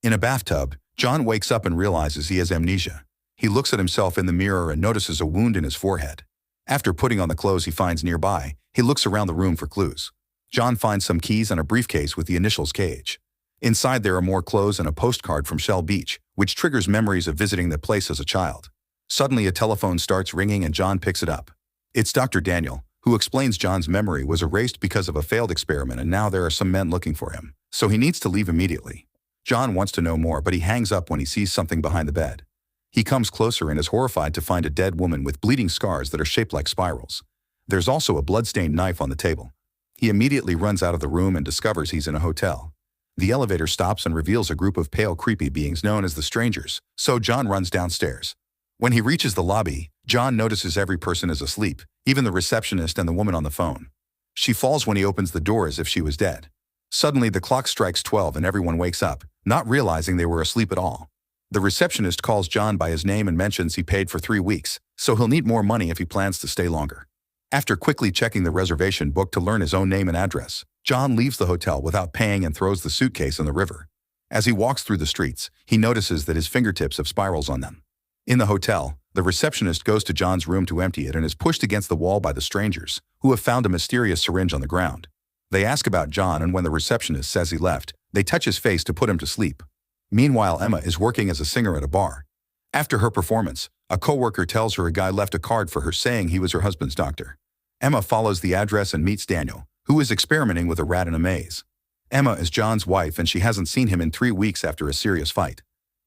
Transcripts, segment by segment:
In a bathtub, John wakes up and realizes he has amnesia. He looks at himself in the mirror and notices a wound in his forehead. After putting on the clothes he finds nearby, he looks around the room for clues. John finds some keys and a briefcase with the initials KH. Inside there are more clothes and a postcard from Shell Beach, which triggers memories of visiting the place as a child. Suddenly a telephone starts ringing and John picks it up. It's Dr. Daniel, who explains John's memory was erased because of a failed experiment and now there are some men looking for him, so he needs to leave immediately. John wants to know more, but he hangs up when he sees something behind the bed. He comes closer and is horrified to find a dead woman with bleeding scars that are shaped like spirals. There's also a blood-stained knife on the table. He immediately runs out of the room and discovers he's in a hotel. The elevator stops and reveals a group of pale, creepy beings known as the Strangers, so John runs downstairs. When he reaches the lobby, John notices every person is asleep, even the receptionist and the woman on the phone. She falls when he opens the door as if she was dead. Suddenly the clock strikes 12 and everyone wakes up, not realizing they were asleep at all. The receptionist calls John by his name and mentions he paid for 3 weeks, so he'll need more money if he plans to stay longer. After quickly checking the reservation book to learn his own name and address, John leaves the hotel without paying and throws the suitcase in the river. As he walks through the streets, he notices that his fingertips have spirals on them. In the hotel, the receptionist goes to John's room to empty it and is pushed against the wall by the Strangers, who have found a mysterious syringe on the ground. They ask about John, and when the receptionist says he left, they touch his face to put him to sleep. Meanwhile, Emma is working as a singer at a bar. After her performance, a coworker tells her a guy left a card for her saying he was her husband's doctor. Emma follows the address and meets Daniel, who is experimenting with a rat in a maze. Emma is John's wife and she hasn't seen him in 3 weeks after a serious fight.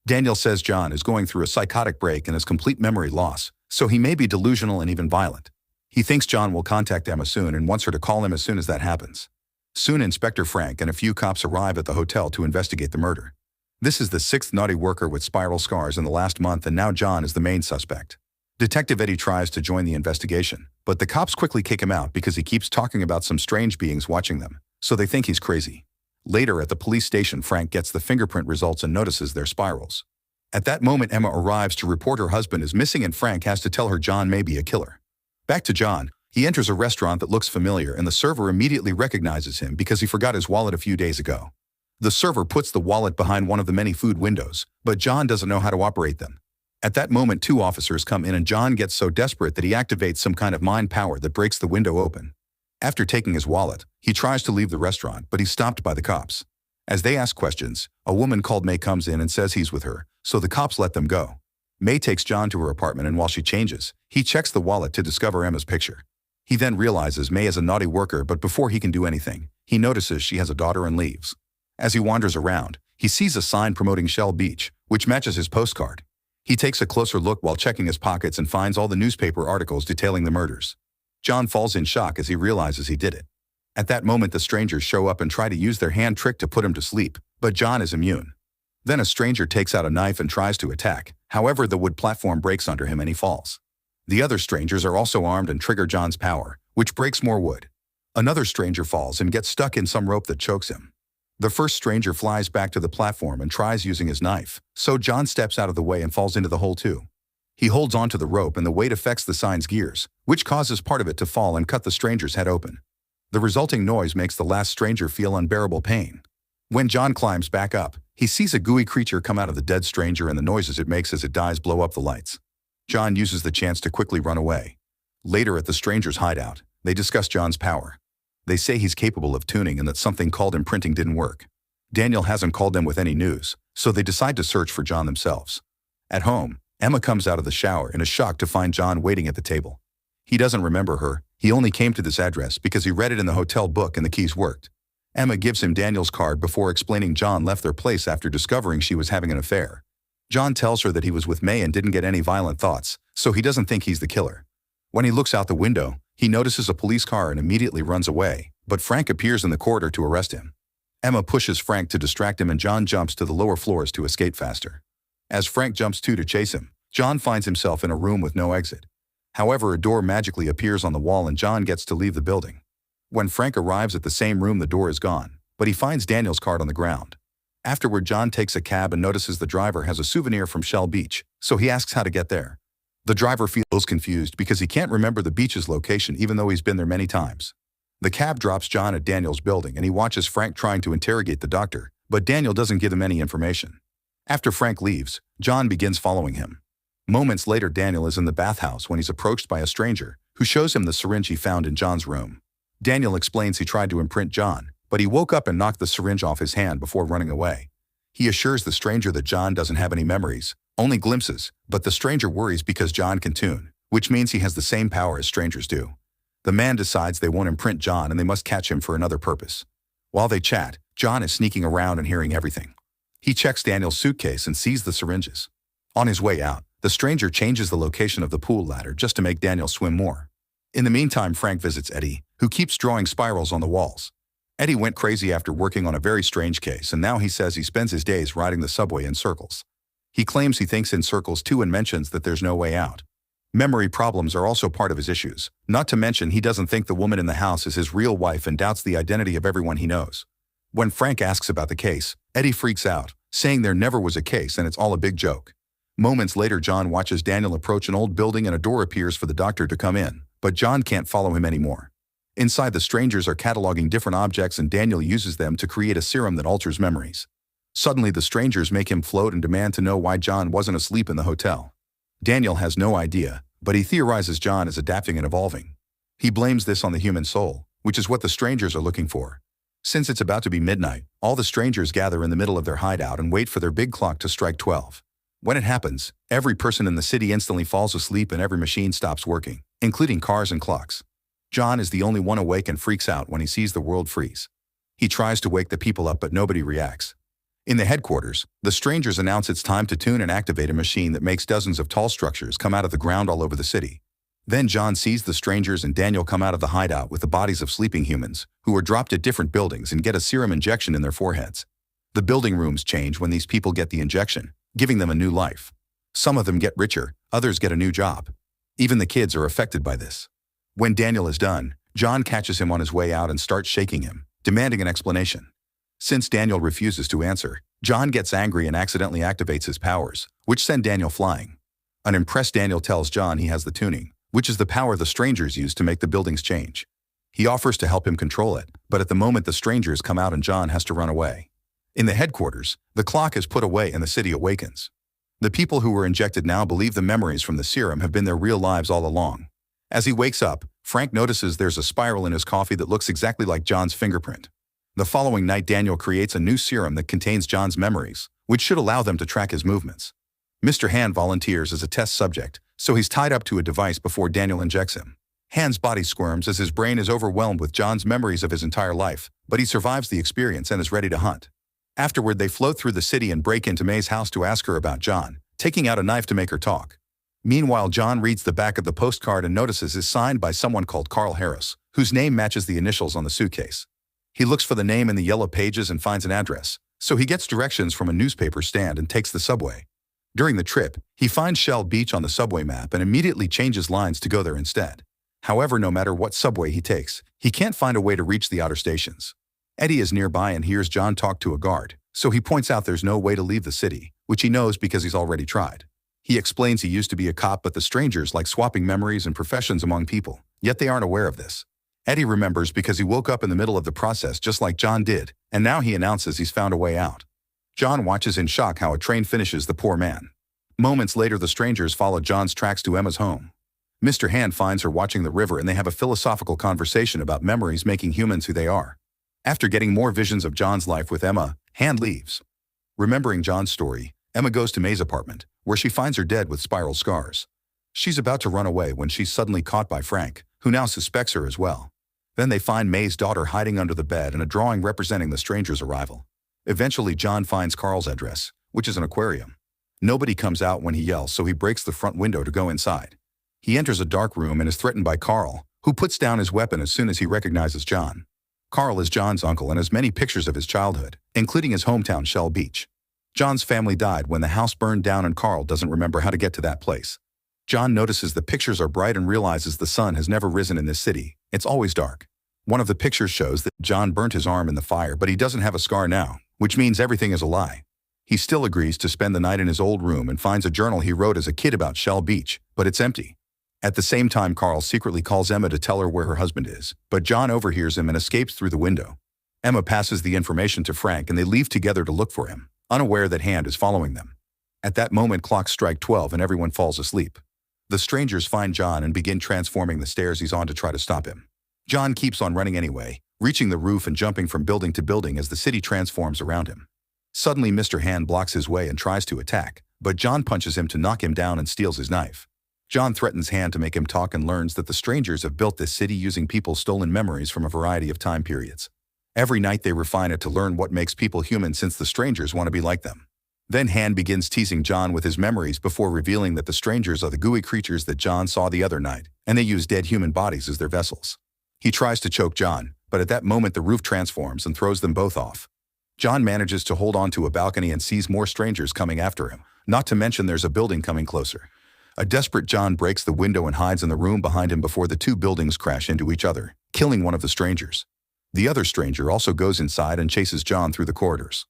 Daniel says John is going through a psychotic break and has complete memory loss, so he may be delusional and even violent. He thinks John will contact Emma soon and wants her to call him as soon as that happens. Soon Inspector Frank and a few cops arrive at the hotel to investigate the murder. This is the 6th naughty worker with spiral scars in the last month, and now John is the main suspect. Detective Eddie tries to join the investigation, but the cops quickly kick him out because he keeps talking about some strange beings watching them, so they think he's crazy. Later at the police station, Frank gets the fingerprint results and notices their spirals. At that moment, Emma arrives to report her husband is missing and Frank has to tell her John may be a killer. Back to John. He enters a restaurant that looks familiar and the server immediately recognizes him because he forgot his wallet a few days ago. The server puts the wallet behind one of the many food windows, but John doesn't know how to operate them. At that moment, 2 officers come in and John gets so desperate that he activates some kind of mind power that breaks the window open. After taking his wallet, he tries to leave the restaurant, but he's stopped by the cops. As they ask questions, a woman called May comes in and says he's with her, so the cops let them go. May takes John to her apartment and while she changes, he checks the wallet to discover Emma's picture. He then realizes May is a naughty worker, but before he can do anything, he notices she has a daughter and leaves. As he wanders around, he sees a sign promoting Shell Beach, which matches his postcard. He takes a closer look while checking his pockets and finds all the newspaper articles detailing the murders. John falls in shock as he realizes he did it. At that moment, the Strangers show up and try to use their hand trick to put him to sleep, but John is immune. Then a stranger takes out a knife and tries to attack. However, the wood platform breaks under him and he falls. The other Strangers are also armed and trigger John's power, which breaks more wood. Another stranger falls and gets stuck in some rope that chokes him. The first stranger flies back to the platform and tries using his knife, so John steps out of the way and falls into the hole too. He holds onto the rope and the weight affects the sign's gears, which causes part of it to fall and cut the stranger's head open. The resulting noise makes the last stranger feel unbearable pain. When John climbs back up, he sees a gooey creature come out of the dead stranger and the noises it makes as it dies blow up the lights. John uses the chance to quickly run away. Later at the stranger's hideout, they discuss John's power. They say he's capable of tuning and that something called imprinting didn't work. Daniel hasn't called them with any news, so they decide to search for John themselves. At home, Emma comes out of the shower and is shocked to find John waiting at the table. He doesn't remember her. He only came to this address because he read it in the hotel book and the keys worked. Emma gives him Daniel's card before explaining John left their place after discovering she was having an affair. John tells her that he was with May and didn't get any violent thoughts, so he doesn't think he's the killer. When he looks out the window, he notices a police car and immediately runs away, but Frank appears in the corridor to arrest him. Emma pushes Frank to distract him and John jumps to the lower floors to escape faster. As Frank jumps to chase him, John finds himself in a room with no exit. However, a door magically appears on the wall and John gets to leave the building. When Frank arrives at the same room, the door is gone, but he finds Daniel's card on the ground. Afterward, John takes a cab and notices the driver has a souvenir from Shell Beach, so he asks how to get there. The driver feels confused because he can't remember the beach's location even though he's been there many times. The cab drops John at Daniel's building and he watches Frank trying to interrogate the doctor, but Daniel doesn't give him any information. After Frank leaves, John begins following him. Moments later, Daniel is in the bathhouse when he's approached by a stranger who shows him the syringe he found in John's room. Daniel explains he tried to imprint John, but he woke up and knocked the syringe off his hand before running away. He assures the stranger that John doesn't have any memories, only glimpses, but the stranger worries because John can tune, which means he has the same power as strangers do. The man decides they won't imprint John and they must catch him for another purpose. While they chat, John is sneaking around and hearing everything. He checks Daniel's suitcase and sees the syringes. On his way out, the stranger changes the location of the pool ladder just to make Daniel swim more. In the meantime, Frank visits Eddie, who keeps drawing spirals on the walls. Eddie went crazy after working on a very strange case, and now he says he spends his days riding the subway in circles. He claims he thinks in circles too and mentions that there's no way out. Memory problems are also part of his issues, not to mention he doesn't think the woman in the house is his real wife and doubts the identity of everyone he knows. When Frank asks about the case, Eddie freaks out, saying there never was a case and it's all a big joke. Moments later, John watches Daniel approach an old building and a door appears for the doctor to come in, but John can't follow him anymore. Inside, the strangers are cataloging different objects and Daniel uses them to create a serum that alters memories. Suddenly, the strangers make him float and demand to know why John wasn't asleep in the hotel. Daniel has no idea, but he theorizes John is adapting and evolving. He blames this on the human soul, which is what the strangers are looking for. Since it's about to be midnight, all the strangers gather in the middle of their hideout and wait for their big clock to strike 12. When it happens, every person in the city instantly falls asleep and every machine stops working, including cars and clocks. John is the only one awake and freaks out when he sees the world freeze. He tries to wake the people up but nobody reacts. In the headquarters, the strangers announce it's time to tune and activate a machine that makes dozens of tall structures come out of the ground all over the city. Then John sees the strangers and Daniel come out of the hideout with the bodies of sleeping humans, who are dropped at different buildings and get a serum injection in their foreheads. The building rooms change when these people get the injection, giving them a new life. Some of them get richer, others get a new job. Even the kids are affected by this. When Daniel is done, John catches him on his way out and starts shaking him, demanding an explanation. Since Daniel refuses to answer, John gets angry and accidentally activates his powers, which send Daniel flying. An impressed Daniel tells John he has the tuning, which is the power the strangers use to make the buildings change. He offers to help him control it, but at the moment the strangers come out and John has to run away. In the headquarters, the clock is put away and the city awakens. The people who were injected now believe the memories from the serum have been their real lives all along. As he wakes up, Frank notices there's a spiral in his coffee that looks exactly like John's fingerprint. The following night, Daniel creates a new serum that contains John's memories, which should allow them to track his movements. Mr. Han volunteers as a test subject, so he's tied up to a device before Daniel injects him. Han's body squirms as his brain is overwhelmed with John's memories of his entire life, but he survives the experience and is ready to hunt. Afterward, they float through the city and break into May's house to ask her about John, taking out a knife to make her talk. Meanwhile, John reads the back of the postcard and notices it's signed by someone called Carl Harris, whose name matches the initials on the suitcase. He looks for the name in the yellow pages and finds an address, so he gets directions from a newspaper stand and takes the subway. During the trip, he finds Shell Beach on the subway map and immediately changes lines to go there instead. However, no matter what subway he takes, he can't find a way to reach the outer stations. Eddie is nearby and hears John talk to a guard, so he points out there's no way to leave the city, which he knows because he's already tried. He explains he used to be a cop, but the strangers like swapping memories and professions among people, yet they aren't aware of this. Eddie remembers because he woke up in the middle of the process just like John did, and now he announces he's found a way out. John watches in shock how a train finishes the poor man. Moments later, the strangers follow John's tracks to Emma's home. Mr. Han finds her watching the river and they have a philosophical conversation about memories making humans who they are. After getting more visions of John's life with Emma, Han leaves. Remembering John's story, Emma goes to May's apartment, where she finds her dead with spiral scars. She's about to run away when she's suddenly caught by Frank, who now suspects her as well. Then they find May's daughter hiding under the bed and a drawing representing the stranger's arrival. Eventually, John finds Carl's address, which is an aquarium. Nobody comes out when he yells, so he breaks the front window to go inside. He enters a dark room and is threatened by Carl, who puts down his weapon as soon as he recognizes John. Carl is John's uncle and has many pictures of his childhood, including his hometown Shell Beach. John's family died when the house burned down and Carl doesn't remember how to get to that place. John notices the pictures are bright and realizes the sun has never risen in this city. It's always dark. One of the pictures shows that John burnt his arm in the fire, but he doesn't have a scar now, which means everything is a lie. He still agrees to spend the night in his old room and finds a journal he wrote as a kid about Shell Beach, but it's empty. At the same time, Carl secretly calls Emma to tell her where her husband is, but John overhears him and escapes through the window. Emma passes the information to Frank and they leave together to look for him. unaware that Hand is following them. At that moment, clocks strike 12 and everyone falls asleep. The strangers find John and begin transforming the stairs he's on to try to stop him. John keeps on running anyway, reaching the roof and jumping from building to building as the city transforms around him. Suddenly, Mr. Hand blocks his way and tries to attack, but John punches him to knock him down and steals his knife. John threatens Hand to make him talk and learns that the strangers have built this city using people's stolen memories from a variety of time periods. Every night they refine it to learn what makes people human since the strangers want to be like them. Then Hand begins teasing John with his memories before revealing that the strangers are the gooey creatures that John saw the other night, and they use dead human bodies as their vessels. He tries to choke John, but at that moment the roof transforms and throws them both off. John manages to hold on to a balcony and sees more strangers coming after him, not to mention there's a building coming closer. A desperate John breaks the window and hides in the room behind him before the two buildings crash into each other, killing one of the strangers. The other stranger also goes inside and chases John through the corridors.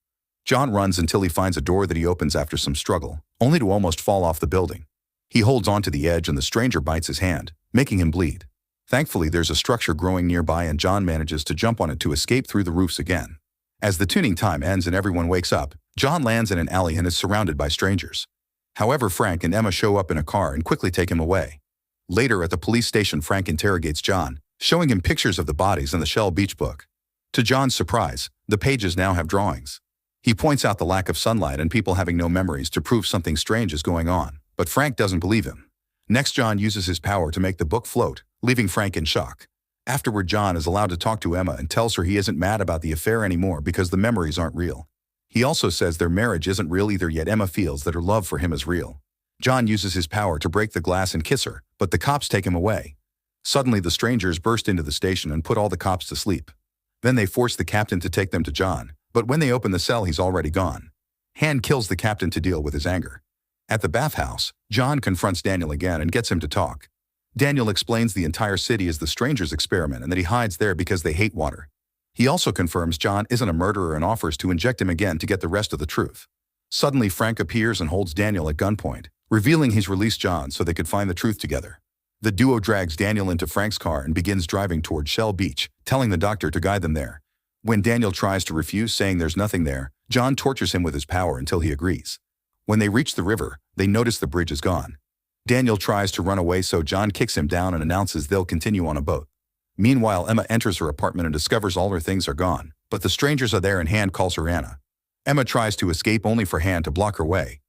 John runs until he finds a door that he opens after some struggle, only to almost fall off the building. He holds on to the edge and the stranger bites his hand, making him bleed. Thankfully, there's a structure growing nearby and John manages to jump on it to escape through the roofs again. As the tuning time ends and everyone wakes up, John lands in an alley and is surrounded by strangers. However, Frank and Emma show up in a car and quickly take him away. Later at the police station, Frank interrogates John, showing him pictures of the bodies in the Shell Beach book. To John's surprise, the pages now have drawings. He points out the lack of sunlight and people having no memories to prove something strange is going on, but Frank doesn't believe him. Next, John uses his power to make the book float, leaving Frank in shock. Afterward, John is allowed to talk to Emma and tells her he isn't mad about the affair anymore because the memories aren't real. He also says their marriage isn't real either, yet Emma feels that her love for him is real. John uses his power to break the glass and kiss her, but the cops take him away. Suddenly, the strangers burst into the station and put all the cops to sleep. Then they force the captain to take them to John, but when they open the cell, he's already gone. Hand kills the captain to deal with his anger. At the bathhouse, John confronts Daniel again and gets him to talk. Daniel explains the entire city is the strangers' experiment and that he hides there because they hate water. He also confirms John isn't a murderer and offers to inject him again to get the rest of the truth. Suddenly, Frank appears and holds Daniel at gunpoint, revealing he's released John so they could find the truth together. The duo drags Daniel into Frank's car and begins driving toward Shell Beach, telling the doctor to guide them there. When Daniel tries to refuse, saying there's nothing there, John tortures him with his power until he agrees. When they reach the river, they notice the bridge is gone. Daniel tries to run away, so John kicks him down and announces they'll continue on a boat. Meanwhile, Emma enters her apartment and discovers all her things are gone, but the strangers are there and Hand calls her Anna. Emma tries to escape only for Hand to block her way.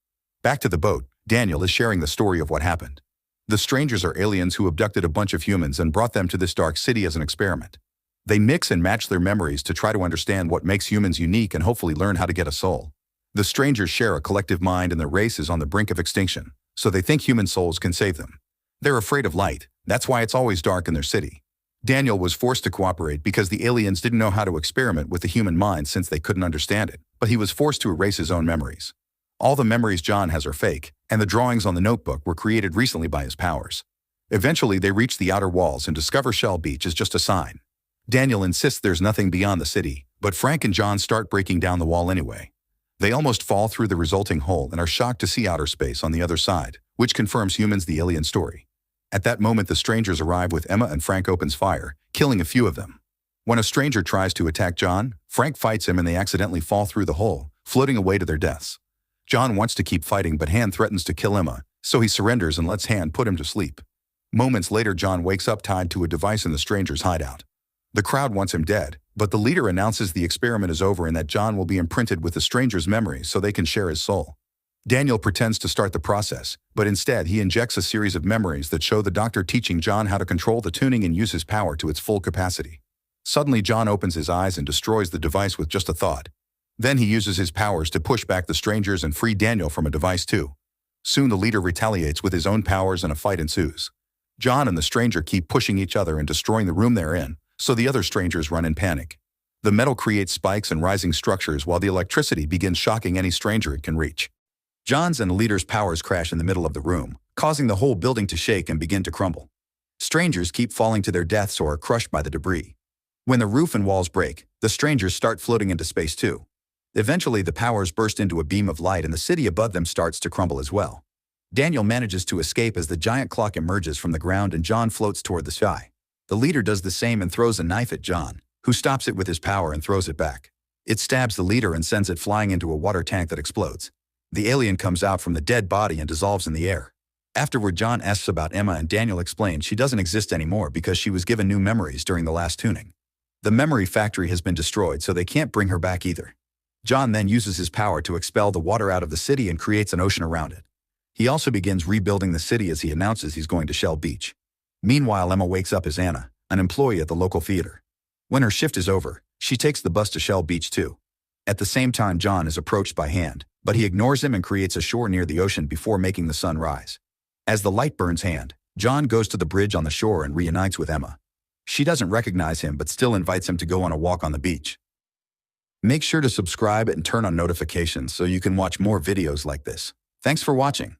Back to the boat, Daniel is sharing the story of what happened. The strangers are aliens who abducted a bunch of humans and brought them to this dark city as an experiment. They mix and match their memories to try to understand what makes humans unique and hopefully learn how to get a soul. The strangers share a collective mind and the race is on the brink of extinction, so they think human souls can save them. They're afraid of light, that's why it's always dark in their city. Daniel was forced to cooperate because the aliens didn't know how to experiment with the human mind since they couldn't understand it, but he was forced to erase his own memories. All the memories John has are fake, and the drawings on the notebook were created recently by his powers. Eventually, they reach the outer walls and discover Shell Beach is just a sign. Daniel insists there's nothing beyond the city, but Frank and John start breaking down the wall anyway. They almost fall through the resulting hole and are shocked to see outer space on the other side, which confirms humans the alien story. At that moment, the strangers arrive with Emma and Frank opens fire, killing a few of them. When a stranger tries to attack John, Frank fights him and they accidentally fall through the hole, floating away to their deaths. John wants to keep fighting, but Hand threatens to kill Emma, so he surrenders and lets Hand put him to sleep. Moments later, John wakes up tied to a device in the stranger's hideout. The crowd wants him dead, but the leader announces the experiment is over and that John will be imprinted with the stranger's memories so they can share his soul. Daniel pretends to start the process, but instead he injects a series of memories that show the doctor teaching John how to control the tuning and use his power to its full capacity. Suddenly, John opens his eyes and destroys the device with just a thought. Then he uses his powers to push back the strangers and free Daniel from a device too. Soon the leader retaliates with his own powers and a fight ensues. John and the stranger keep pushing each other and destroying the room they're in, so the other strangers run in panic. The metal creates spikes and rising structures while the electricity begins shocking any stranger it can reach. John's and the leader's powers crash in the middle of the room, causing the whole building to shake and begin to crumble. Strangers keep falling to their deaths or are crushed by the debris. When the roof and walls break, the strangers start floating into space too. Eventually, the powers burst into a beam of light and the city above them starts to crumble as well. Daniel manages to escape as the giant clock emerges from the ground and John floats toward the sky. The leader does the same and throws a knife at John, who stops it with his power and throws it back. It stabs the leader and sends it flying into a water tank that explodes. The alien comes out from the dead body and dissolves in the air. Afterward, John asks about Emma and Daniel explains she doesn't exist anymore because she was given new memories during the last tuning. The memory factory has been destroyed, so they can't bring her back either. John then uses his power to expel the water out of the city and creates an ocean around it. He also begins rebuilding the city as he announces he's going to Shell Beach. Meanwhile, Emma wakes up as Anna, an employee at the local theater. When her shift is over, she takes the bus to Shell Beach too. At the same time, John is approached by Hand, but he ignores him and creates a shore near the ocean before making the sun rise. As the light burns Hand, John goes to the bridge on the shore and reunites with Emma. She doesn't recognize him but still invites him to go on a walk on the beach. Make sure to subscribe and turn on notifications so you can watch more videos like this. Thanks for watching.